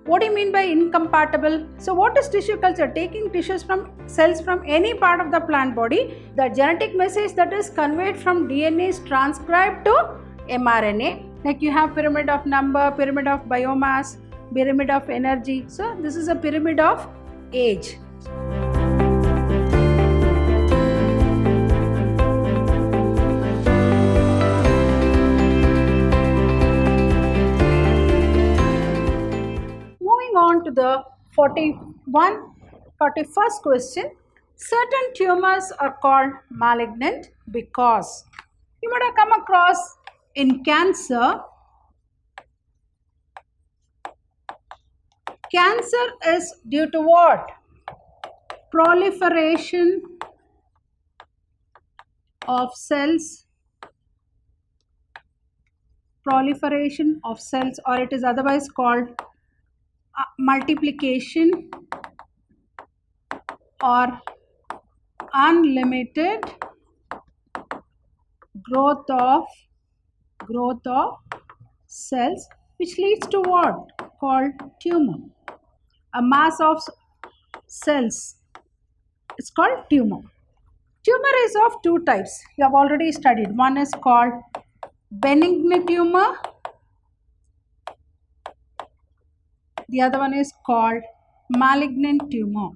What do you mean by incompatible? So what is tissue culture? Taking tissues from cells from any part of the plant body. The genetic message that is conveyed from DNA is transcribed to mRNA. Like you have pyramid of number, pyramid of biomass, pyramid of energy. So this is a pyramid of age. Moving on to the 41st question. Certain tumors are called malignant because you might have come across in cancer. Cancer is due to what? Proliferation of cells. Proliferation of cells, or it is otherwise called multiplication or unlimited growth of cells, which leads to what? Called tumor. A mass of cells is called tumor. Tumor is of two types. You have already studied. One is called benign tumor. The other one is called malignant tumor.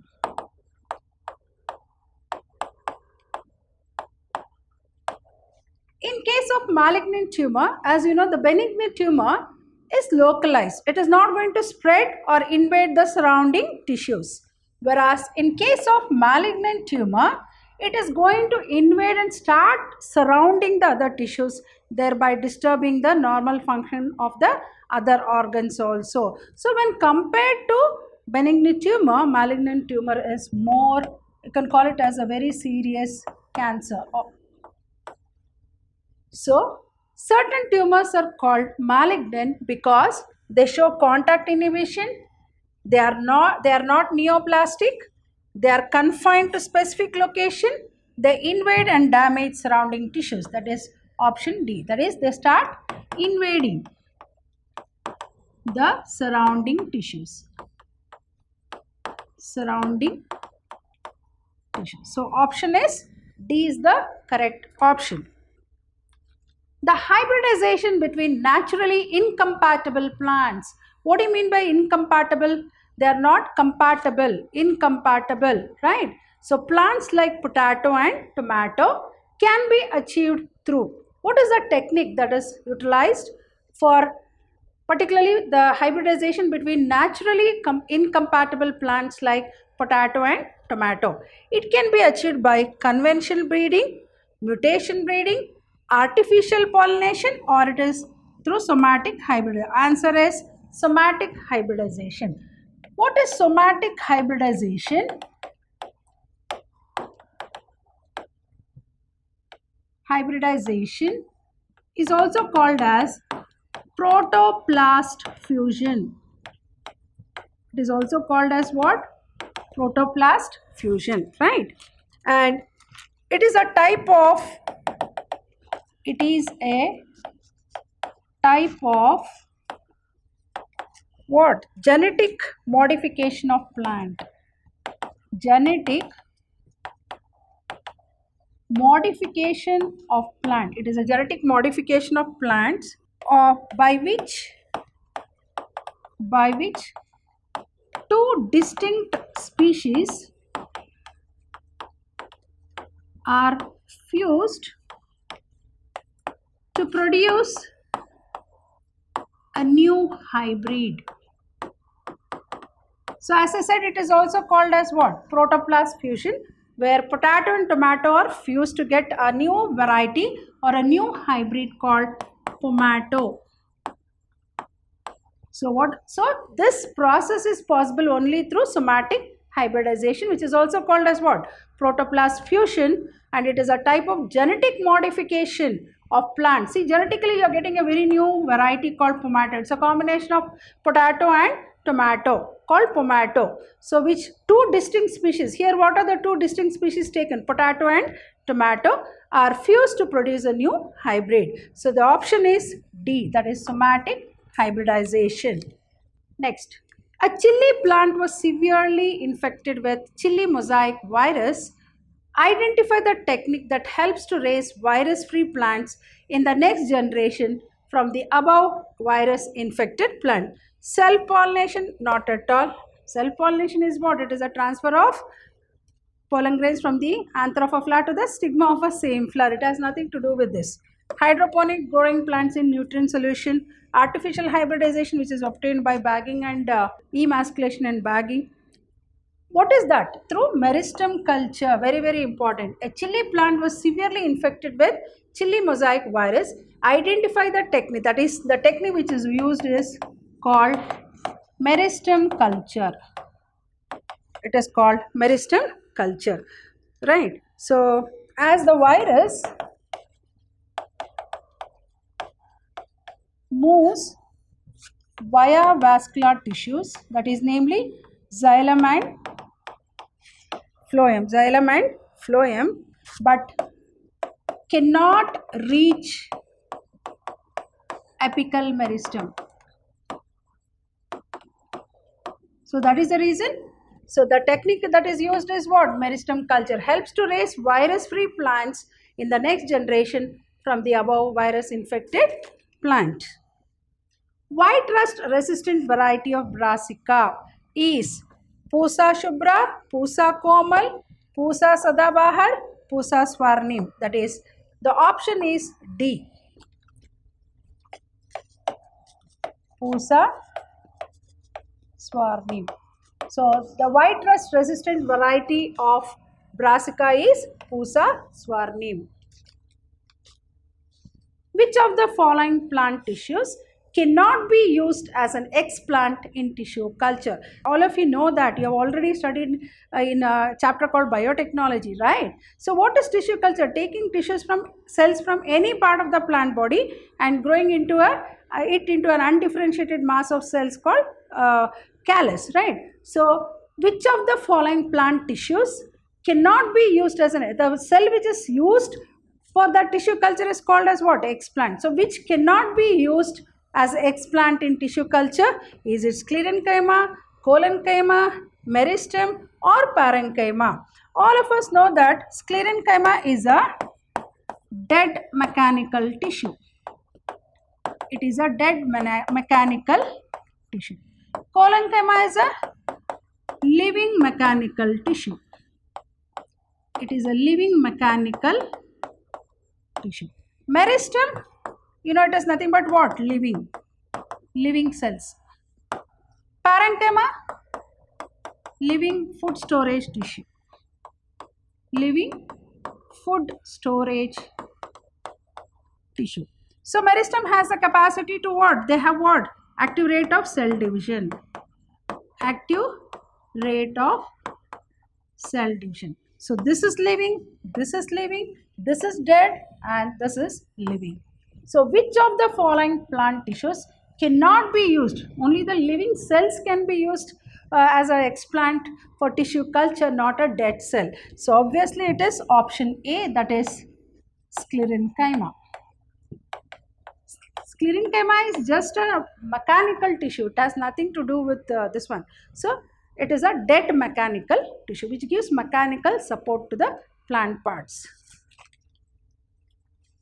In case of malignant tumor, as you know, the benign tumor is localized. It is not going to spread or invade the surrounding tissues. Whereas in case of malignant tumor, it is going to invade and start surrounding the other tissues, thereby disturbing the normal function of the other organs also. So when compared to benign tumor, malignant tumor is more, you can call it as a very serious cancer. So certain tumors are called malignant because they show contact inhibition. They are not neoplastic. They are confined to specific location. They invade and damage surrounding tissues. That is option D. That is, they start invading the surrounding tissues. Surrounding tissues. So option is D is the correct option. The hybridization between naturally incompatible plants. What do you mean by incompatible? They are not compatible, incompatible, right? So plants like potato and tomato can be achieved through. What is the technique that is utilized for particularly the hybridization between naturally incompatible plants like potato and tomato? It can be achieved by conventional breeding, mutation breeding, artificial pollination, or it is through somatic hybridization. Answer is somatic hybridization. What is somatic hybridization? Hybridization is also called as protoplast fusion. It is also called as what? Protoplast fusion, right? And it is a type of what? Genetic modification of plant. Genetic modification of plant. It is a genetic modification of plants by which two distinct species are fused to produce a new hybrid. So as I said, it is also called as what? Protoplast fusion, where potato and tomato are fused to get a new variety or a new hybrid called pomato. So this process is possible only through somatic hybridization, which is also called as what? Protoplast fusion, and it is a type of genetic modification of plants. See, genetically you are getting a very new variety called pomato. It's a combination of potato and tomato called pomato. So which two distinct species, here what are the two distinct species taken? Potato and tomato are fused to produce a new hybrid. So the option is D, that is somatic hybridization. Next, A chili plant was severely infected with chili mosaic virus. Identify the technique that helps to raise virus-free plants in the next generation from the above virus-infected plant. Self-pollination, not at all. Self-pollination is what? It is a transfer of pollen grains from the anther of a flower to the stigma of a same flower. It has nothing to do with this. Hydroponic growing plants in nutrient solution, artificial hybridization which is obtained by bagging and emasculation and bagging. What is that? Through meristem culture, very very important. A chili plant was severely infected with chili mosaic virus. Identify the technique, that is the technique which is used is called meristem culture. It is called meristem culture, right? So as the virus moves via vascular tissues, that is namely xylem and phloem, but cannot reach apical meristem. So that is the reason. So the technique that is used is what? Meristem culture helps to raise virus-free plants in the next generation from the above virus-infected plant. White rust resistant variety of Brassica is Pusa shubra, Pusa komal, Pusa sadabahar, Pusa swarnim. That is, the option is D. Pusa swarnim. So the white rust resistant variety of Brassica is Pusa swarnim. Which of the following plant tissues cannot be used as an explant in tissue culture? All of you know that. You have already studied in a chapter called biotechnology, right? So what is tissue culture? Taking tissues from cells from any part of the plant body and growing into into an undifferentiated mass of cells called callus, right? So which of the following plant tissues cannot be used as the cell which is used for the tissue culture is called as what? Explant. So which cannot be used as explant in tissue culture? Is it sclerenchyma, collenchyma, meristem or parenchyma? All of us know that sclerenchyma is a dead mechanical tissue. It is a dead mechanical tissue. Collenchyma is a living mechanical tissue. It is a living mechanical tissue. Meristem, you know, it is nothing but what? Living cells. Parenchyma, living food storage tissue. Living food storage tissue. So meristem has the capacity to what? They have what? Active rate of cell division. Active rate of cell division. So this is living, this is living, this is dead and this is living. So which of the following plant tissues cannot be used? Only the living cells can be used as an explant for tissue culture, not a dead cell. So obviously it is option A, that is sclerenchyma. Sclerenchyma is just a mechanical tissue. It has nothing to do with this one. So it is a dead mechanical tissue which gives mechanical support to the plant parts.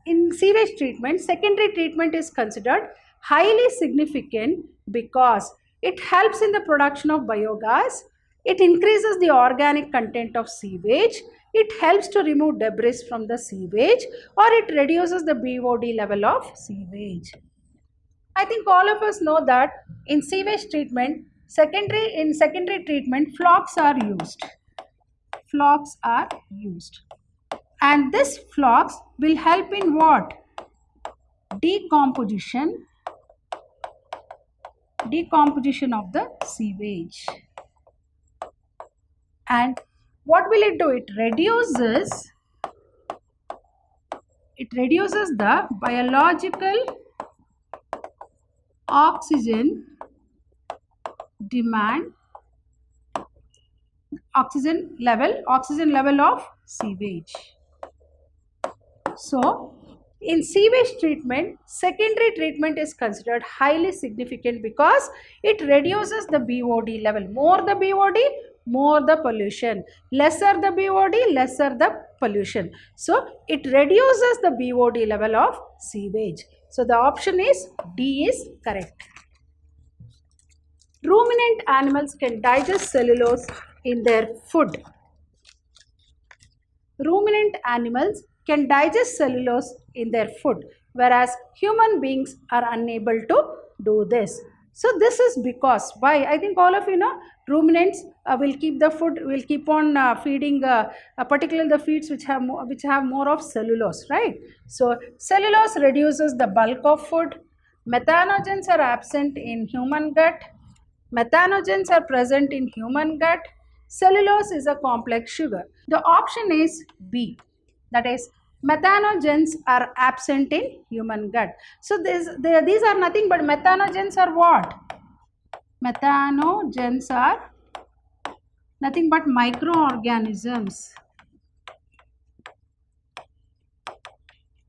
In sewage treatment, secondary treatment is considered highly significant because it helps in the production of biogas, it increases the organic content of sewage, it helps to remove debris from the sewage, or it reduces the BOD level of sewage. I think all of us know that in sewage treatment, in secondary treatment, flocks are used. Flocks are used. And this flocks will help in what? Decomposition of the sewage. And what will it do? It reduces the biological oxygen demand, oxygen level of sewage. So In sewage treatment, secondary treatment is considered highly significant because it reduces the BOD level. More the BOD, more the pollution. Lesser the BOD, lesser the pollution. So it reduces the BOD level of sewage. So the option is D is correct. Ruminant animals can digest cellulose in their food. Ruminant animals can digest cellulose in their food, whereas human beings are unable to do this. So this is because, why? I think all of you know, ruminants will keep the food, will keep on feeding, particularly the feeds which have more of cellulose, right? So cellulose reduces the bulk of food. Methanogens are absent in human gut. Methanogens are present in human gut. Cellulose is a complex sugar. The option is B. That is, methanogens are absent in human gut. So these are nothing but methanogens are what? Methanogens are nothing but microorganisms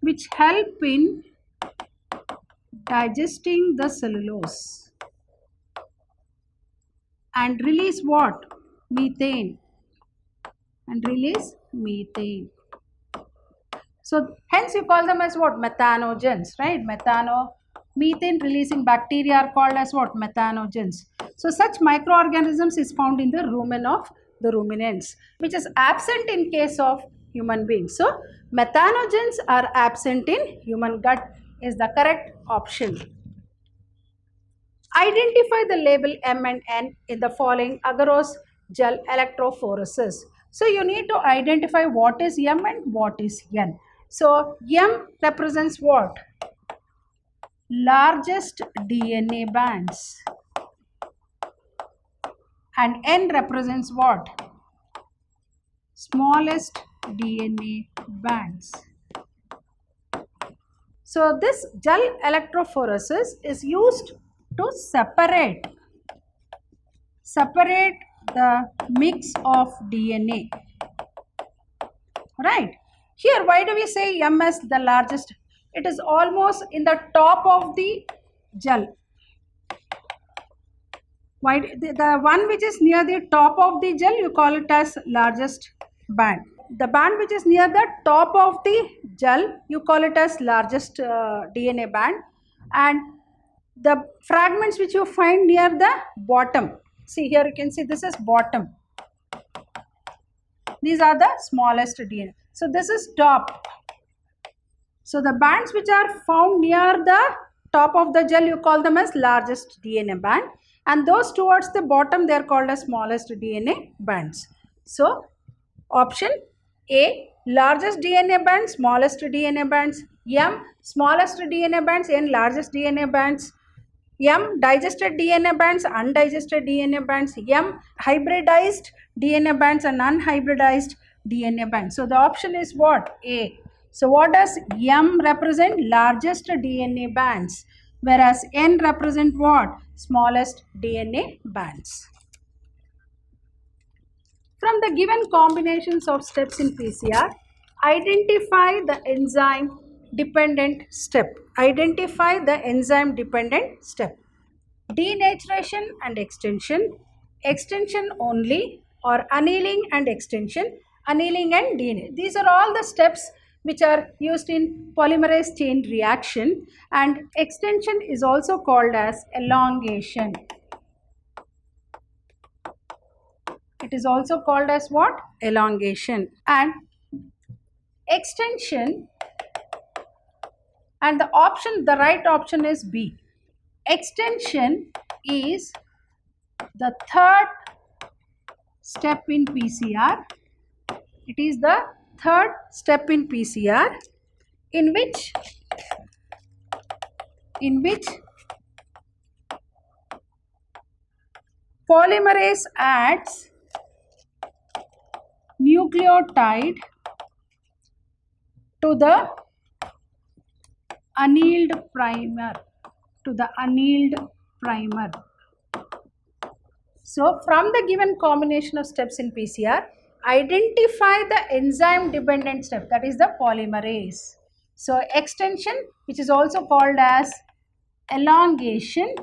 which help in digesting the cellulose and release what? Methane. And release methane. So hence you call them as what? Methanogens, right? Methane releasing bacteria are called as what? Methanogens. So such microorganisms is found in the rumen of the ruminants, which is absent in case of human beings. So methanogens are absent in human gut is the correct option. Identify the label M and N in the following agarose gel electrophoresis. So you need to identify what is M and what is N. So M represents what? Largest DNA bands. And N represents what? Smallest DNA bands. So this gel electrophoresis is used to separate the mix of DNA. Right? Here, why do we say M as the largest? It is almost in the top of the gel. Why the one which is near the top of the gel, you call it as largest band. The band which is near the top of the gel, you call it as largest DNA band. And the fragments which you find near the bottom, see here you can see this is bottom. These are the smallest DNA. So this is top. So the bands which are found near the top of the gel, you call them as largest DNA band. And those towards the bottom, they are called as smallest DNA bands. So option A, largest DNA bands, smallest DNA bands. M, smallest DNA bands. N, largest DNA bands. M, digested DNA bands, undigested DNA bands. M, hybridized DNA bands and unhybridized DNA bands. So the option is what? A. So what does M represent? Largest DNA bands. Whereas N represent what? Smallest DNA bands. From the given combinations of steps in PCR, identify the enzyme dependent step. Identify the enzyme dependent step. Denaturation and extension, extension only, or annealing and extension, annealing and denaturation. These are all the steps which are used in polymerase chain reaction, and extension is also called as elongation. It is also called as what? Elongation. And extension, and the option, the right option is B. Extension is the third step in PCR. It is the third step in PCR in which polymerase adds nucleotide to the annealed primer. So from the given combination of steps in PCR, identify the enzyme dependent step, that is the polymerase. So extension, which is also called as elongation,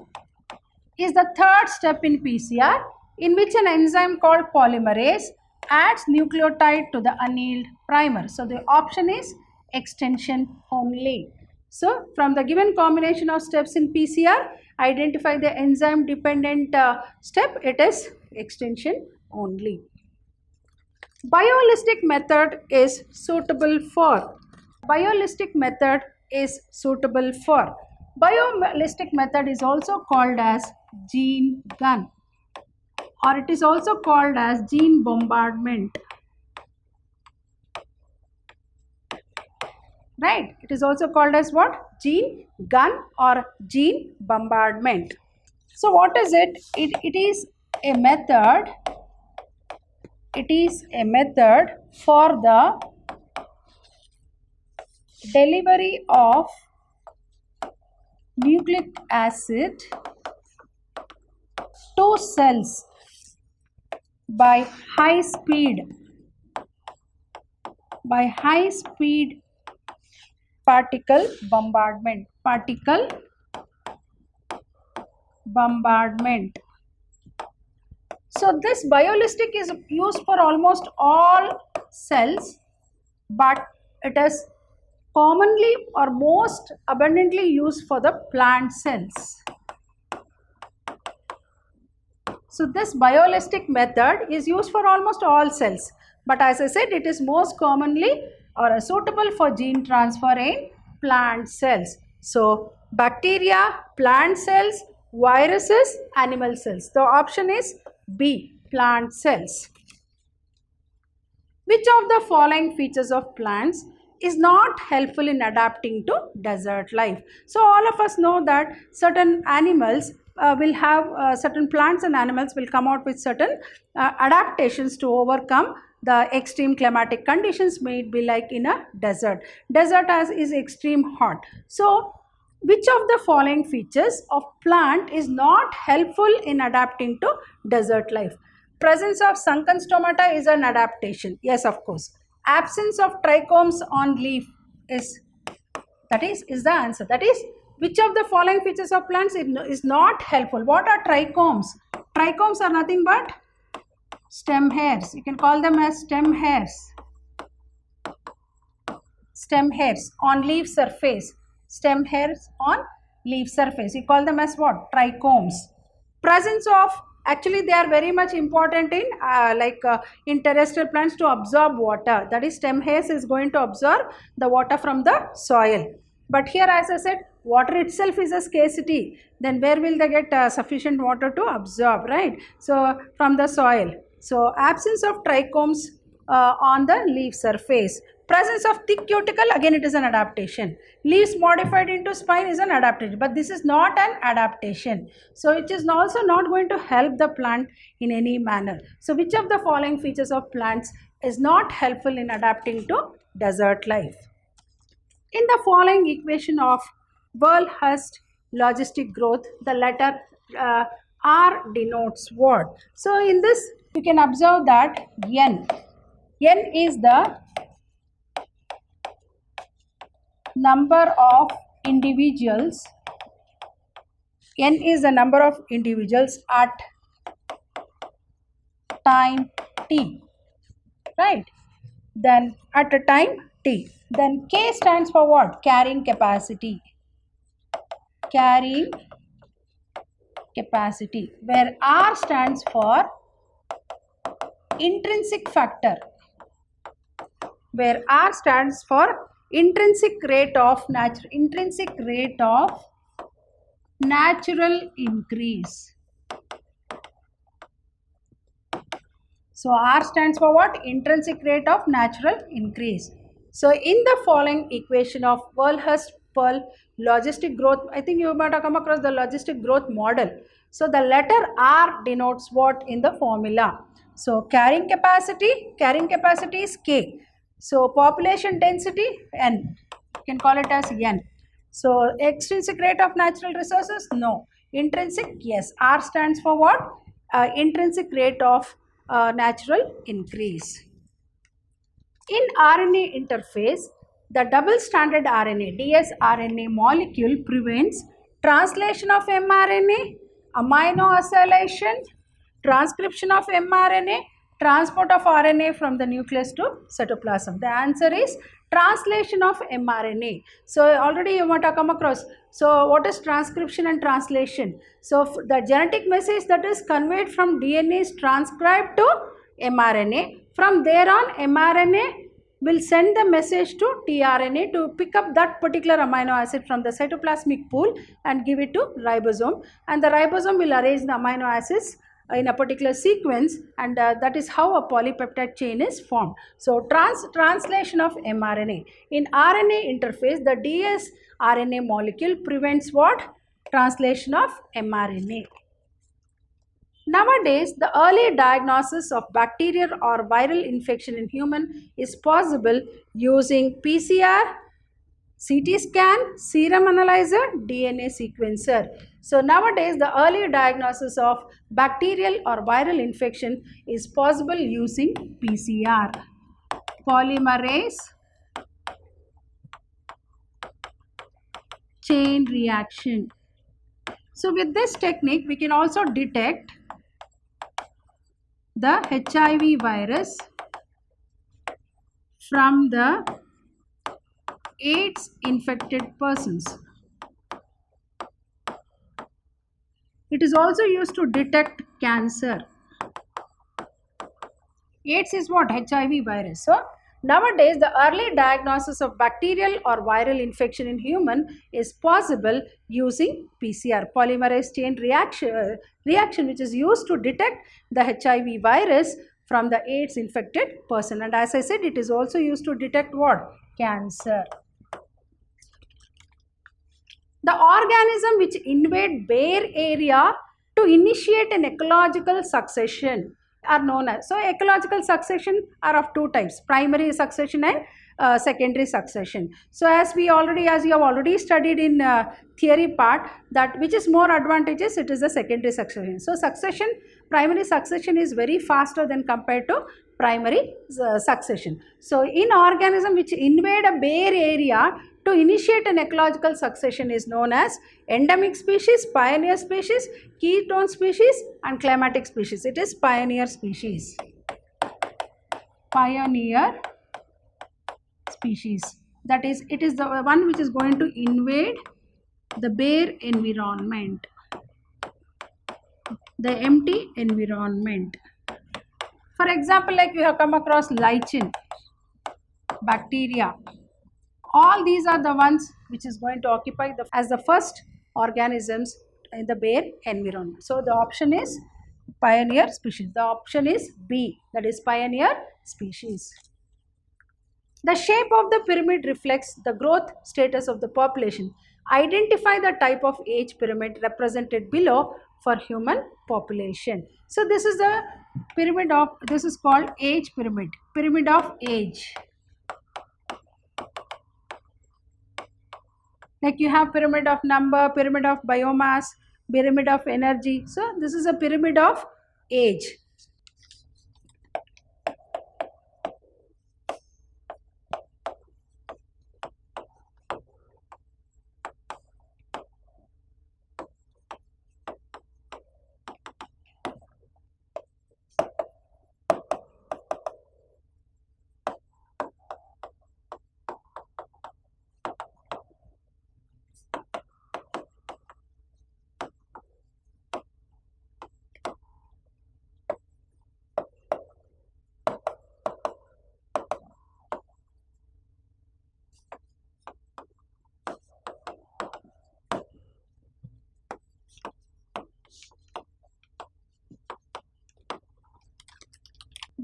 is the third step in PCR, in which an enzyme called polymerase adds nucleotide to the annealed primer. So the option is extension only. So from the given combination of steps in PCR, identify the enzyme dependent step. It is extension only. Bioholistic method is suitable for. Bioholistic method is suitable for. Bioholistic method is also called as gene gun, or it is also called as gene bombardment. Right? It is also called as what? Gene gun or gene bombardment. So what is it? It is a method. It is a method for the delivery of nucleic acid to cells by high speed particle bombardment. So this bioholistic is used for almost all cells, but it is commonly or most abundantly used for the plant cells. So this bioholistic method is used for almost all cells, but as I said, it is most commonly or suitable for gene transfer in plant cells. So bacteria, plant cells, viruses, animal cells. The option is B, plant cells. Which of the following features of plants is not helpful in adapting to desert life? So all of us know that certain animals will have certain plants and animals will come out with certain adaptations to overcome the extreme climatic conditions may it be like in a desert. Desert is extreme hot. So which of the following features of plant is not helpful in adapting to desert life? Presence of sunken stomata is an adaptation. Yes, of course. Absence of trichomes on leaf is the answer. That is, which of the following features of plants is not helpful? What are trichomes? Trichomes are nothing but stem hairs. You can call them as stem hairs. Stem hairs on leaf surface. Stem hairs on leaf surface. You call them as what? Trichomes. Presence of, actually they are very much important in terrestrial plants to absorb water. That is, stem hairs is going to absorb the water from the soil. But here, as I said, water itself is a scarcity. Then where will they get sufficient water to absorb, right? So from the soil. So absence of trichomes on the leaf surface. Presence of thick cuticle, again it is an adaptation. Leaves modified into spine is an adaptation, but this is not an adaptation. So it is also not going to help the plant in any manner. So which of the following features of plants is not helpful in adapting to desert life? In the following equation of World-Hust logistic growth, the letter R denotes what? So in this, you can observe that N is the number of individuals. N is the number of individuals at time t, right? Then at a time t. Then K stands for what? Carrying capacity. Carrying capacity. Where R stands for intrinsic factor. Where R stands for intrinsic rate of natural increase. So R stands for what? Intrinsic rate of natural increase. So in the following equation of World-Hust-Pearl logistic growth, I think you might have come across the logistic growth model. So the letter R denotes what in the formula? So carrying capacity is K. So population density, N. You can call it as N. So extrinsic rate of natural resources, no. Intrinsic, yes. R stands for what? Intrinsic rate of natural increase. In RNA interphase, the double-stranded RNA, dsRNA molecule prevents translation of mRNA, amino acylation, transcription of mRNA, transport of RNA from the nucleus to cytoplasm. The answer is translation of mRNA. So already you might have come across. So what is transcription and translation? So the genetic message that is conveyed from DNA is transcribed to mRNA. From there on, mRNA will send the message to tRNA to pick up that particular amino acid from the cytoplasmic pool and give it to ribosome, and the ribosome will arrange the amino acids in a particular sequence, and that is how a polypeptide chain is formed. So translation of mRNA. In RNA interface, the dsRNA molecule prevents what? Translation of mRNA. Nowadays, the early diagnosis of bacterial or viral infection in human is possible using PCR, CT scan, serum analyzer, DNA sequencer. So nowadays, the early diagnosis of bacterial or viral infection is possible using PCR, polymerase chain reaction. So with this technique, we can also detect the HIV virus from the AIDS infected persons. It is also used to detect cancer. AIDS is what? HIV virus. So nowadays, the early diagnosis of bacterial or viral infection in human is possible using PCR, polymerase chain reaction, which is used to detect the HIV virus from the AIDS infected person. And as I said, it is also used to detect what? Cancer. The organism which invade bare area to initiate an ecological succession are known as. So ecological succession are of two types: primary succession and secondary succession. So as you have already studied in theory part, that which is more advantageous, it is the secondary succession. So primary succession is very faster than compared to primary succession. So in organism which invade a bare area to initiate an ecological succession is known as endemic species, pioneer species, keystone species and climatic species. It is pioneer species. Pioneer species. That is, it is the one which is going to invade the bare environment, the empty environment. For example, like we have come across lichen, bacteria. All these are the ones which is going to occupy as the first organisms in the bare environment. So the option is pioneer species. The option is B, that is pioneer species. The shape of the pyramid reflects the growth status of the population. Identify the type of age pyramid represented below for human population. So this is the pyramid of, this is called age pyramid, pyramid of age. Like you have pyramid of number, pyramid of biomass, pyramid of energy. So this is a pyramid of age.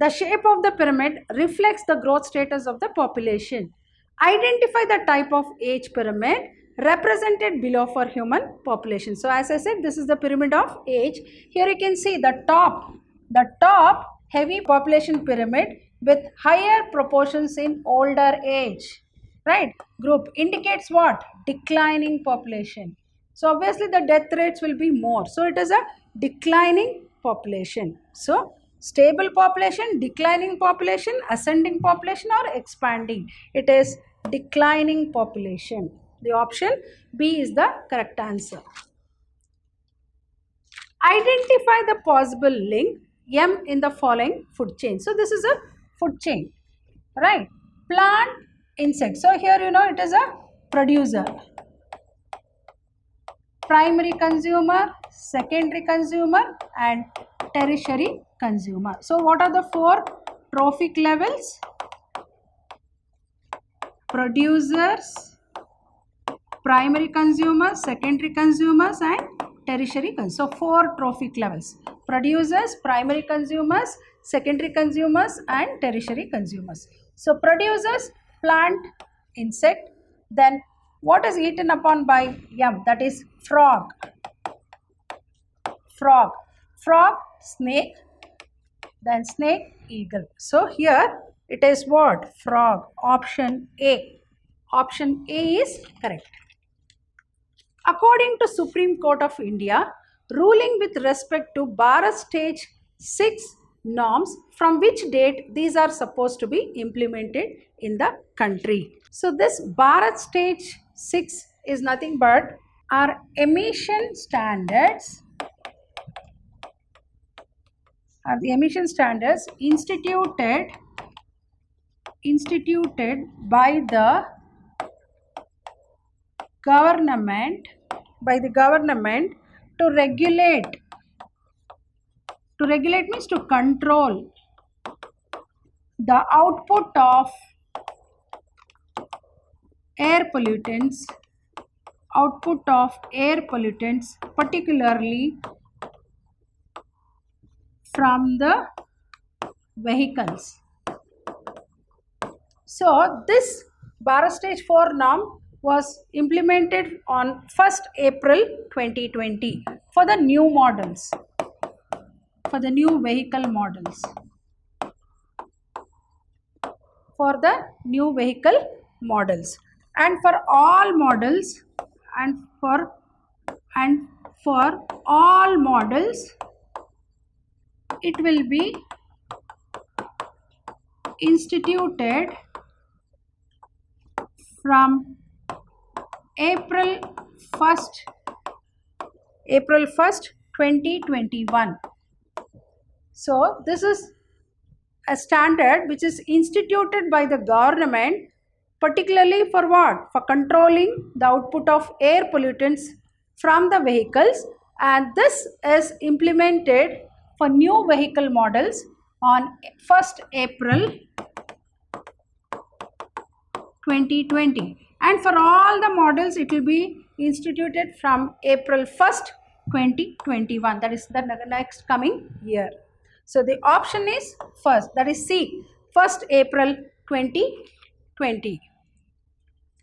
The shape of the pyramid reflects the growth status of the population. Identify the type of age pyramid represented below for human population. So as I said, this is the pyramid of age. Here you can see the top heavy population pyramid with higher proportions in older age, right? Group indicates what? Declining population. So obviously the death rates will be more. So it is a declining population. So stable population, declining population, ascending population, or expanding? It is declining population. The option B is the correct answer. Identify the possible link M in the following food chain. So this is a food chain, right? Plant, insect. So here it is a producer, primary consumer, secondary consumer, and tertiary consumer. So what are the four trophic levels? Producers, primary consumers, secondary consumers, and tertiary consumers. So four trophic levels: producers, primary consumers, secondary consumers, and tertiary consumers. So producers, plant, insect. Then what is eaten upon by M? That is frog. Frog, snake, then snake, eagle. So here it is what? Frog. Option A. Option A is correct. According to Supreme Court of India, ruling with respect to Bharat Stage 6 norms, from which date these are supposed to be implemented in the country. So this Bharat Stage 6 is nothing but our emission standards. Are the emission standards instituted by the government to regulate. To regulate means to control the output of air pollutants, particularly from the vehicles. So this Bharat Stage 4 norm was implemented on 1st April 2020 for the new models, for the new vehicle models. For the new vehicle models, and for all models, and for all models, it will be instituted from April 1st, 2021. So this is a standard which is instituted by the government, particularly for what? For controlling the output of air pollutants from the vehicles, and this is implemented for new vehicle models on 1st April 2020, and for all the models it will be instituted from April 1st 2021, that is the next coming year. So the option is first, that is C, 1st April 2020.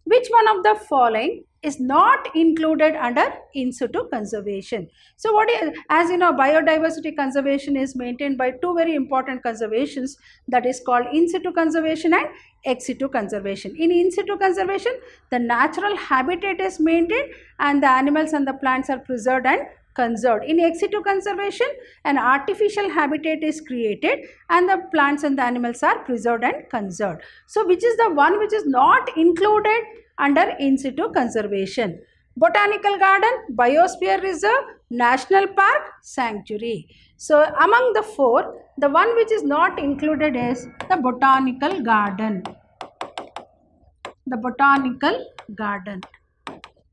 Which one of the following is not included under in situ conservation? So what is, as you know, biodiversity conservation is maintained by two very important conservations, that is called in situ conservation and ex situ conservation. In situ conservation, the natural habitat is maintained and the animals and the plants are preserved and conserved. In ex situ conservation, an artificial habitat is created and the plants and the animals are preserved and conserved. So which is the one which is not included under in situ conservation? Botanical garden, biosphere reserve, national park, sanctuary. So among the four, the one which is not included is the botanical garden. The botanical garden.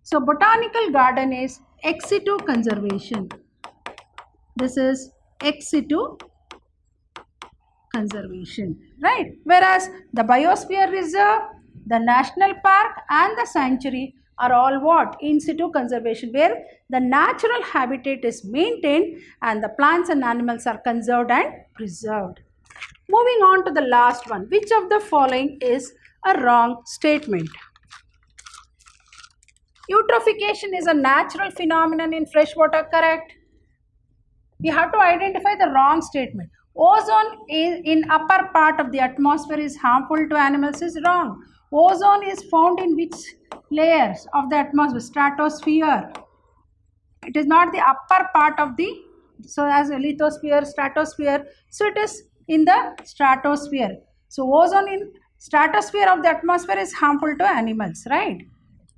So botanical garden is ex situ conservation. This is ex situ conservation, right? Whereas the biosphere reserve, the national park and the sanctuary are all what? In situ conservation, where the natural habitat is maintained and the plants and animals are conserved and preserved. Moving on to the last one. Which of the following is a wrong statement? Eutrophication is a natural phenomenon in freshwater, correct? We have to identify the wrong statement. Ozone is in upper part of the atmosphere is harmful to animals is wrong. Ozone is found in which layers of the atmosphere? Stratosphere. It is not the upper part of the So as a lithosphere, stratosphere, so it is in the stratosphere. So ozone in stratosphere of the atmosphere is harmful to animals, right?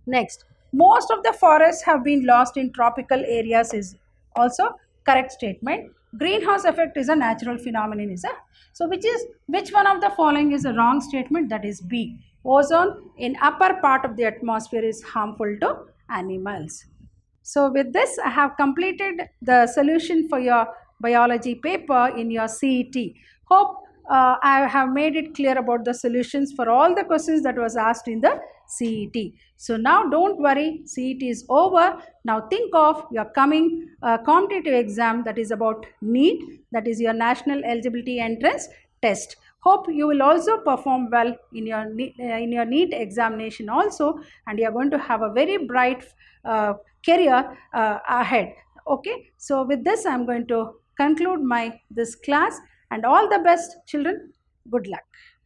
Next, most of the forests have been lost in tropical areas is also correct statement. Greenhouse effect is a natural phenomenon is a, so which one of the following is a wrong statement? That is B. Ozone in upper part of the atmosphere is harmful to animals. So with this, I have completed the solution for your biology paper in your CET. Hope I have made it clear about the solutions for all the questions that was asked in the CET. So now don't worry, CET is over. Now think of your coming competitive exam, that is about NEET, that is your National Eligibility Entrance Test. Hope you will also perform well in your NEET examination also, and you are going to have a very bright career ahead. Okay, so with this I am going to conclude this class, and all the best children. Good luck.